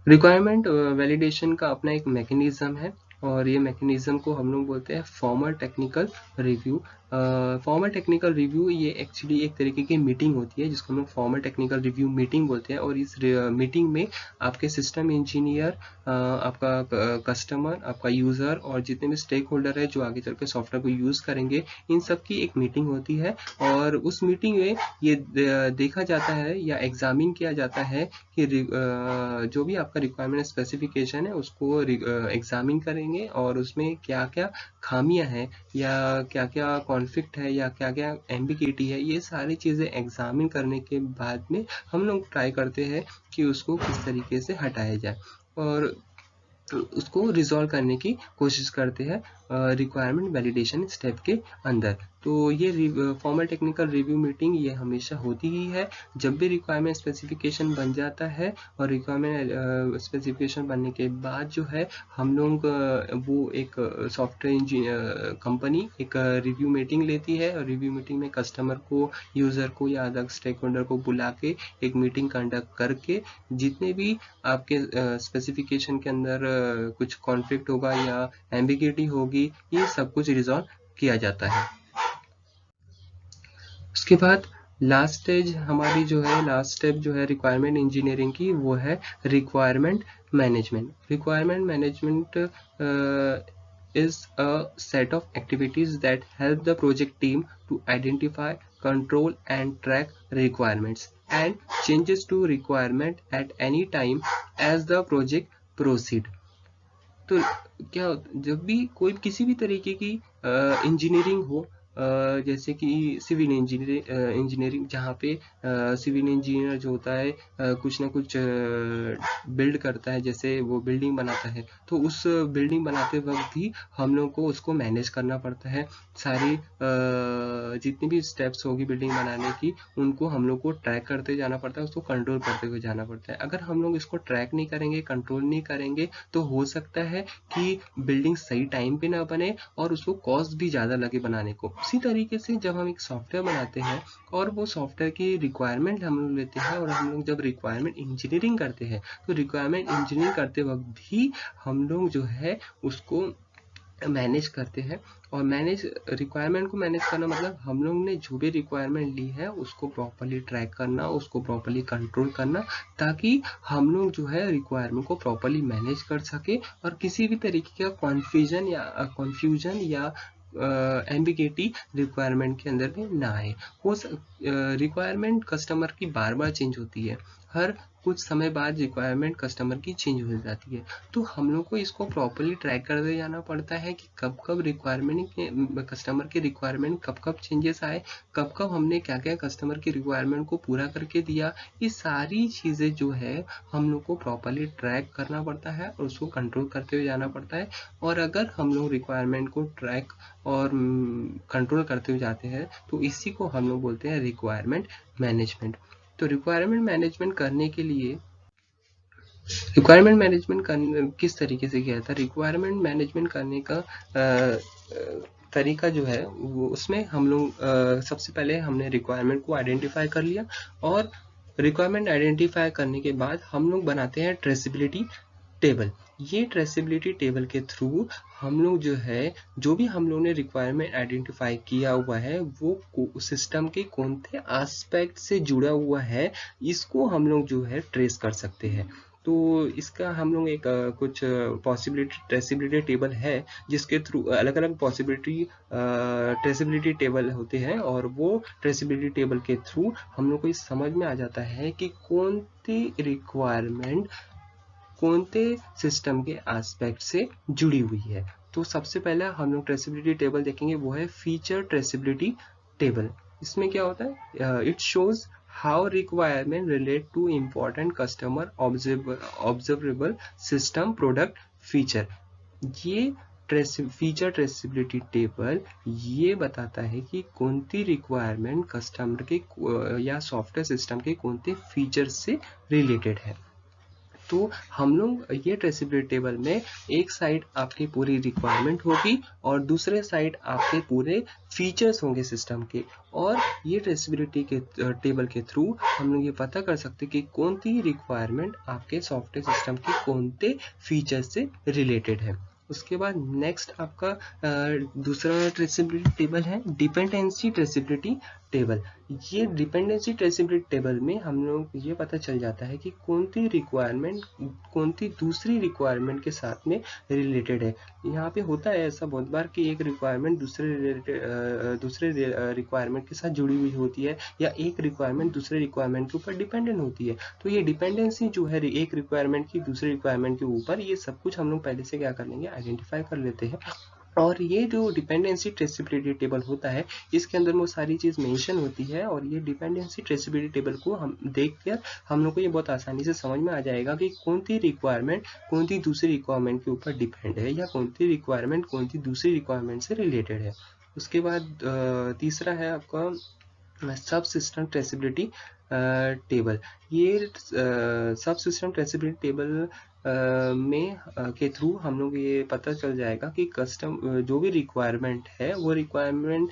रिक्वायरमेंट वैलिडेशन का अपना एक मैकेनिज्म है, और ये मैकेनिज्म को हम लोग बोलते हैं formal technical review. Formal technical review ये एक्चुअली एक तरीके की मीटिंग होती है जिसको हम लोग फॉर्मल टेक्निकल रिव्यू मीटिंग बोलते हैं, और इस मीटिंग में आपके सिस्टम इंजीनियर, आपका कस्टमर, आपका यूज़र और जितने भी स्टेक होल्डर है जो आगे चल के सॉफ्टवेयर को यूज़ करेंगे, इन सब की एक मीटिंग होती है। और उस मीटिंग में ये देखा जाता है या एग्जामिन किया जाता है कि जो भी आपका रिक्वायरमेंट स्पेसिफिकेशन है उसको एग्जामिन करेंगे, और उसमें क्या क्या खामियां हैं, या क्या क्या कॉन्फ्लिक्ट है, या क्या क्या एम्बिगिटी है, ये सारी चीज़ें एग्जामिन करने के बाद में हम लोग ट्राई करते हैं कि उसको किस तरीके से हटाया जाए, और उसको रिजॉल्व करने की कोशिश करते हैं रिक्वायरमेंट वैलिडेशन स्टेप के अंदर। तो ये फॉर्मल टेक्निकल रिव्यू मीटिंग ये हमेशा होती ही है जब भी रिक्वायरमेंट स्पेसिफिकेशन बन जाता है, और रिक्वायरमेंट स्पेसिफिकेशन बनने के बाद जो है हम लोग वो एक सॉफ्टवेयर इंजीनियर कंपनी एक रिव्यू मीटिंग लेती है, और रिव्यू मीटिंग में कस्टमर को, यूज़र को या अदर स्टेक होल्डर को बुला के एक मीटिंग कंडक्ट करके जितने भी आपके स्पेसिफिकेशन के अंदर कुछ कॉन्फ्लिक्ट होगा या एम्बिगिटी होगी, ये सब कुछ रिजॉल्व किया जाता है। उसके बाद लास्ट स्टेज हमारी जो है, लास्ट स्टेप जो है रिक्वायरमेंट इंजीनियरिंग की, वो है requirement management. Requirement management is a set of activities that help the project team to identify, control and track requiremements and changes to requirement at any time as the project proceed। तो क्या जब भी कोई किसी भी तरीके की engineering हो, जैसे कि सिविल इंजीनियरिंग जहाँ पे सिविल इंजीनियर जो होता है कुछ ना कुछ बिल्ड करता है, जैसे वो बिल्डिंग बनाता है, तो उस बिल्डिंग बनाते वक्त भी हम लोग को उसको मैनेज करना पड़ता है। सारी जितनी भी स्टेप्स होगी बिल्डिंग बनाने की, उनको हम लोग को ट्रैक करते जाना पड़ता है, उसको कंट्रोल करते हुए जाना पड़ता है। अगर हम लोग इसको ट्रैक नहीं करेंगे, कंट्रोल नहीं करेंगे, तो हो सकता है कि बिल्डिंग सही टाइम पे ना बने और उसको कॉस्ट भी ज़्यादा लगे बनाने को। उसी तरीके से जब हम एक सॉफ्टवेयर बनाते हैं और वो सॉफ्टवेयर की रिक्वायरमेंट हम लोग लेते हैं, और हम लोग जब रिक्वायरमेंट इंजीनियरिंग करते हैं, तो रिक्वायरमेंट इंजीनियरिंग करते वक्त भी हम लोग जो है उसको मैनेज करते हैं। और रिक्वायरमेंट को मैनेज करना मतलब हम लोग ने जो भी रिक्वायरमेंट ली है उसको प्रॉपर्ली ट्रैक करना, उसको प्रॉपर्ली कंट्रोल करना, ताकि हम लोग जो है रिक्वायरमेंट को प्रॉपर्ली मैनेज कर सके और किसी भी तरीके का कन्फ्यूजन या एम्बिगिटी रिक्वायरमेंट के अंदर में ना आए। रिक्वायरमेंट कस्टमर की बार बार चेंज होती है, हर कुछ समय बाद रिक्वायरमेंट कस्टमर की चेंज हो जाती है। तो हम लोग को इसको प्रॉपरली ट्रैक करते जाना पड़ता है कि कब कब रिक्वायरमेंट कस्टमर के रिक्वायरमेंट कब कब चेंजेस आए, कब कब हमने क्या क्या कस्टमर की रिक्वायरमेंट को पूरा करके दिया। ये सारी चीज़ें जो है हम लोग को प्रॉपरली ट्रैक करना पड़ता है और उसको कंट्रोल करते हुए जाना पड़ता है। और अगर हम लोग रिक्वायरमेंट को ट्रैक और कंट्रोल करते हुए जाते हैं तो इसी को हम लोग बोलते हैं रिक्वायरमेंट मैनेजमेंट। तो रिक्वायरमेंट मैनेजमेंट करने के लिए रिक्वायरमेंट मैनेजमेंट किस तरीके से किया था, रिक्वायरमेंट मैनेजमेंट करने का तरीका जो है वो उसमें हम लोग सबसे पहले हमने रिक्वायरमेंट को आइडेंटिफाई कर लिया और रिक्वायरमेंट आइडेंटिफाई करने के बाद हम लोग बनाते हैं ट्रेसिबिलिटी टेबल। ये ट्रेसिबिलिटी टेबल के थ्रू हम लोग जो है जो भी हम लोग ने रिक्वायरमेंट आइडेंटिफाई किया हुआ है वो सिस्टम के कौन से एस्पेक्ट से जुड़ा हुआ है इसको हम लोग जो है ट्रेस कर सकते हैं। तो इसका हम लोग एक कुछ पॉसिबिलिटी ट्रेसिबिलिटी टेबल है जिसके थ्रू अलग अलग पॉसिबिलिटी ट्रेसिबिलिटी टेबल होते हैं और वो ट्रेसिबिलिटी टेबल के थ्रू हम लोग को ये समझ में आ जाता है कि कौन सी रिक्वायरमेंट कौन से सिस्टम के एस्पेक्ट से जुड़ी हुई है। तो सबसे पहले हम लोग ट्रेसिबिलिटी टेबल देखेंगे वो है फीचर ट्रेसिबिलिटी टेबल। इसमें क्या होता है, it shows how requirement relate to important customer observable system product feature. ये फीचर ट्रेसिबिलिटी टेबल ये बताता है कि कौन सी रिक्वायरमेंट कस्टमर के या सॉफ्टवेयर सिस्टम के कौन से फीचर से रिलेटेड है। तो हम लोग ये ट्रेसिबिलिटी टेबल में एक साइड आपकी पूरी रिक्वायरमेंट होगी और दूसरे साइड आपके पूरे फीचर्स होंगे सिस्टम के। और ये ट्रेसिबिलिटी के टेबल के थ्रू हम लोग ये पता कर सकते हैं कि कौन सी रिक्वायरमेंट आपके सॉफ्टवेयर सिस्टम के कौन से फीचर्स से रिलेटेड है। उसके बाद नेक्स्ट आपका दूसरा ट्रेसिबिलिटी टेबल है डिपेंडेंसी ट्रेसिबिलिटी टेबल। ये डिपेंडेंसी ट्रेसिबिलिटी टेबल में हम लोग ये पता चल जाता है कि कौन सी रिक्वायरमेंट कौन सी दूसरी रिक्वायरमेंट के साथ में रिलेटेड है। यहाँ पे होता है ऐसा बहुत बार कि एक रिक्वायरमेंट दूसरे रिक्वायरमेंट के साथ जुड़ी हुई होती है या एक रिक्वायरमेंट दूसरे रिक्वायरमेंट के ऊपर डिपेंडेंट होती है। तो ये डिपेंडेंसी जो है एक रिक्वायरमेंट की दूसरे रिक्वायरमेंट के ऊपर, ये सब कुछ हम लोग पहले से क्या कर लेंगे, आइडेंटिफाई कर लेते हैं। और ये जो डिपेंडेंसी ट्रेसिबिलिटी टेबल होता है इसके अंदर वो सारी चीज़ मेंशन होती है और ये डिपेंडेंसी ट्रेसिबिलिटी टेबल को हम देखकर हम लोग को ये बहुत आसानी से समझ में आ जाएगा कि कौन सी रिक्वायरमेंट कौन सी दूसरी रिक्वायरमेंट के ऊपर डिपेंड है या कौन सी रिक्वायरमेंट कौन सी दूसरी रिक्वायरमेंट से रिलेटेड है। उसके बाद तीसरा है आपका सब सिस्टम ट्रेसिबिलिटी टेबल। ये सब सिस्टम ट्रेसिबिलिटी टेबल में के थ्रू हम लोग ये पता चल जाएगा कि कस्टम जो भी रिक्वायरमेंट है वो रिक्वायरमेंट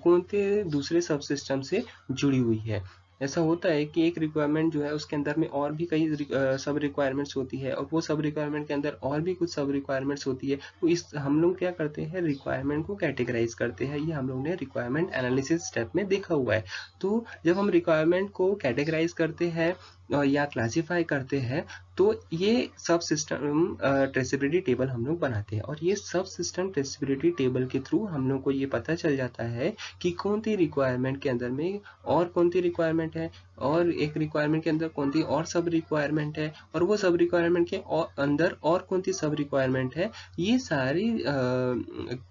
कौन से दूसरे सब सिस्टम से जुड़ी हुई है। ऐसा होता है कि एक रिक्वायरमेंट जो है उसके अंदर में और भी कई सब रिक्वायरमेंट्स होती है और वो सब रिक्वायरमेंट के अंदर और भी कुछ सब रिक्वायरमेंट्स होती है। तो इस हम लोग क्या करते हैं, रिक्वायरमेंट को कैटेगराइज करते हैं। ये हम लोग ने रिक्वायरमेंट एनालिसिस स्टेप में देखा हुआ है। तो जब हम रिक्वायरमेंट को कैटेगराइज करते हैं या क्लासिफाई करते हैं तो ये सब सिस्टम ट्रेसिबिलिटी टेबल हम लोग बनाते हैं। और ये सब सिस्टम ट्रेसिबिलिटी टेबल के थ्रू हम लोग को ये पता चल जाता है कि कौन सी रिक्वायरमेंट के अंदर में और कौन सी रिक्वायरमेंट है और एक रिक्वायरमेंट के अंदर कौन सी और सब रिक्वायरमेंट है और वो सब रिक्वायरमेंट के अंदर और कौन सी सब रिक्वायरमेंट है। ये सारी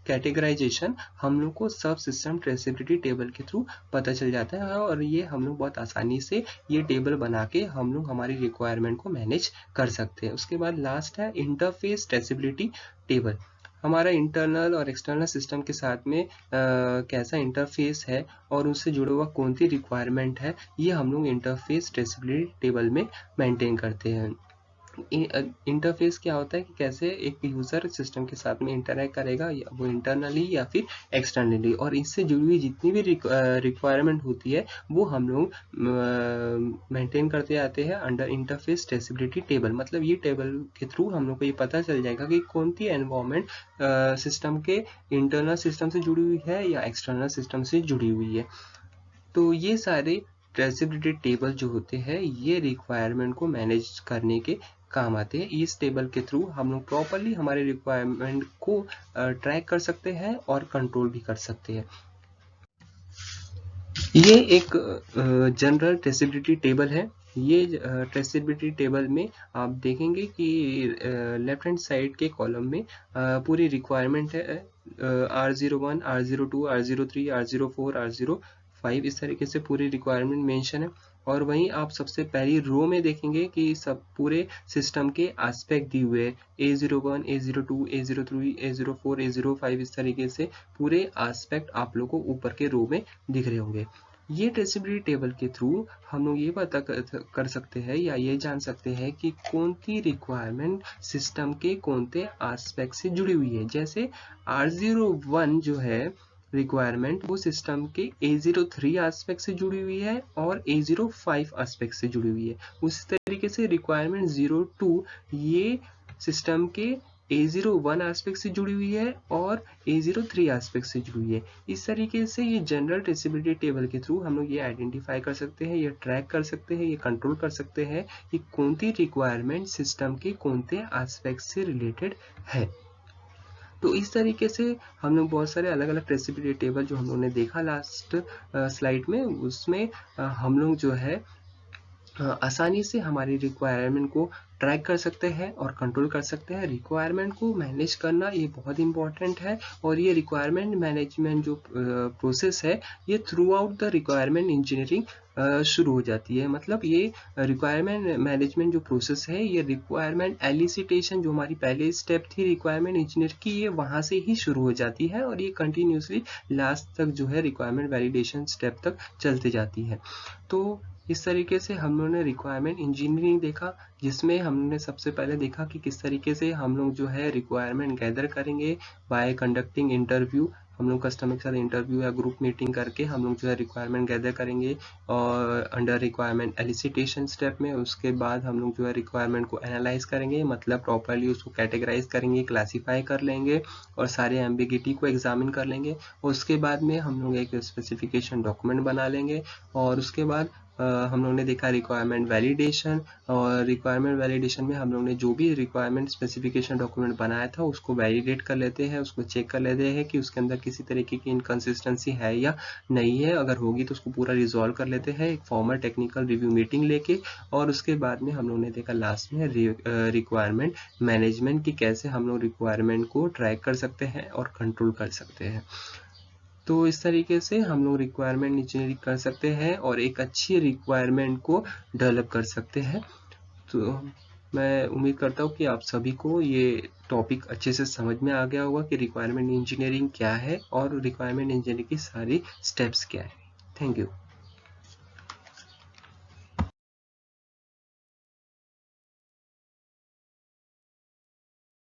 कैटेगराइजेशन हम लोग को सब सिस्टम ट्रेसिबिलिटी टेबल के थ्रू पता चल जाता है और ये हम लोग बहुत आसानी से ये टेबल बना के हम लोग हमारी रिक्वायरमेंट को मैनेज कर सकते हैं। उसके बाद लास्ट है इंटरफेस ट्रेसिबिलिटी टेबल। हमारा इंटरनल और एक्सटर्नल सिस्टम के साथ में कैसा इंटरफेस है और उससे जुड़ा हुआ कौन सी रिक्वायरमेंट है, ये हम लोग इंटरफेस ट्रेसिबिलिटी टेबल में मेंटेन करते हैं। इंटरफेस क्या होता है कि कैसे एक यूज़र सिस्टम के साथ में इंटरेक्ट करेगा, या वो इंटरनली या फिर एक्सटर्नली, और इससे जुड़ी हुई जितनी भी रिक्वायरमेंट होती है वो हम लोग मेंटेन करते आते हैं अंडर इंटरफेस ट्रेसिबिलिटी टेबल। मतलब ये टेबल के थ्रू हम लोग को ये पता चल जाएगा कि कौन सी एनवायरनमेंट सिस्टम के इंटरनल सिस्टम से जुड़ी हुई है या एक्सटर्नल सिस्टम से जुड़ी हुई है। तो ये सारे ट्रेसिबिलिटी टेबल जो होते हैं ये रिक्वायरमेंट को मैनेज करने के काम आते हैं। इस टेबल के थ्रू हम लोग प्रॉपरली हमारे रिक्वायरमेंट को ट्रैक कर सकते हैं और कंट्रोल भी कर सकते हैं। ये एक जनरल ट्रेसिबिलिटी टेबल है ये ट्रेसेबिलिटी टेबल में आप देखेंगे कि लेफ्ट हैंड साइड के कॉलम में पूरी रिक्वायरमेंट है, R01, R02, R03, R04, R05 इस तरीके से पूरी रिक्वायरमेंट मेंशन है। और वहीं आप सबसे पहली रो में देखेंगे कि सब पूरे सिस्टम के एस्पेक्ट दिए हुए हैं, A01, A02, A03, A04, A05 इस तरीके से पूरे एस्पेक्ट आप लोग को ऊपर के रो में दिख रहे होंगे। ये ट्रेसेबिलिटी टेबल के थ्रू हम लोग ये पता कर सकते हैं या ये जान सकते हैं कि कौन सी रिक्वायरमेंट सिस्टम के कौन से एस्पेक्ट से जुड़ी हुई है। जैसे R01 जो है रिक्वायरमेंट वो सिस्टम के A03 एस्पेक्ट से जुड़ी हुई है और A05 एस्पेक्ट से जुड़ी हुई है। उसी तरीके से रिक्वायरमेंट 02 ये सिस्टम के A01 एस्पेक्ट से जुड़ी हुई है और A03 एस्पेक्ट से जुड़ी हुई है। इस तरीके से ये जनरल ट्रेसेबिलिटी टेबल के थ्रू हम लोग ये आइडेंटिफाई कर सकते हैं, ये ट्रैक कर सकते हैं, ये कंट्रोल कर सकते हैं कि कौन सी रिक्वायरमेंट सिस्टम के कौन से एस्पेक्ट से रिलेटेड है। तो इस तरीके से हम लोग बहुत सारे अलग अलग ट्रेसेबिलिटी टेबल जो हम लोगों ने देखा लास्ट स्लाइड में, उसमें हम लोग जो है आसानी से हमारी रिक्वायरमेंट को ट्रैक कर सकते हैं और कंट्रोल कर सकते हैं। रिक्वायरमेंट को मैनेज करना ये बहुत इंपॉर्टेंट है और ये रिक्वायरमेंट मैनेजमेंट जो प्रोसेस है ये through out the requirement engineering शुरू हो जाती है। मतलब ये रिक्वायरमेंट मैनेजमेंट जो प्रोसेस है ये रिक्वायरमेंट एलिसिटेशन जो हमारी पहली स्टेप थी रिक्वायरमेंट इंजीनियर की, ये वहाँ से ही शुरू हो जाती है और ये कंटिन्यूसली लास्ट तक जो है रिक्वायरमेंट वैलिडेशन स्टेप तक चलती जाती है। तो इस तरीके से हम लोगों ने रिक्वायरमेंट इंजीनियरिंग देखा, जिसमें हमने सबसे पहले देखा कि किस तरीके से हम लोग जो है रिक्वायरमेंट गैदर करेंगे बाय कंडक्टिंग इंटरव्यू। हम लोग कस्टमर के साथ इंटरव्यू या ग्रुप मीटिंग करके हम लोग जो है रिक्वायरमेंट गैदर करेंगे और अंडर रिक्वायरमेंट एलिसिटेशन स्टेप में उसके बाद हम लोग जो है रिक्वायरमेंट को एनालाइज करेंगे, मतलब प्रॉपर्ली उसको कैटेगराइज करेंगे, क्लासीफाई कर लेंगे और सारे एम्बिगिटी को एग्जामिन कर लेंगे। और उसके बाद में हम लोग एक स्पेसिफिकेशन डॉक्यूमेंट बना लेंगे और उसके बाद हम लोग ने देखा रिक्वायरमेंट वैलिडेशन, और रिक्वायरमेंट वैलिडेशन में हम लोग ने जो भी रिक्वायरमेंट स्पेसिफिकेशन डॉक्यूमेंट बनाया था उसको वैलिडेट कर लेते हैं, उसको चेक कर लेते हैं कि उसके अंदर किसी तरीके की इनकंसिस्टेंसी है या नहीं है। अगर होगी तो उसको पूरा रिजॉल्व कर लेते हैं एक फॉर्मल टेक्निकल रिव्यू मीटिंग लेके। और उसके बाद में हम लोग ने देखा लास्ट में रिक्वायरमेंट मैनेजमेंट की कैसे हम लोग रिक्वायरमेंट को ट्रैक कर सकते हैं और कंट्रोल कर सकते हैं। तो इस तरीके से हम लोग रिक्वायरमेंट इंजीनियरिंग कर सकते हैं और एक अच्छी रिक्वायरमेंट को डेवलप कर सकते हैं। तो मैं उम्मीद करता हूँ कि आप सभी को ये टॉपिक अच्छे से समझ में आ गया होगा कि रिक्वायरमेंट इंजीनियरिंग क्या है और रिक्वायरमेंट इंजीनियरिंग की सारी स्टेप्स क्या है। Thank you.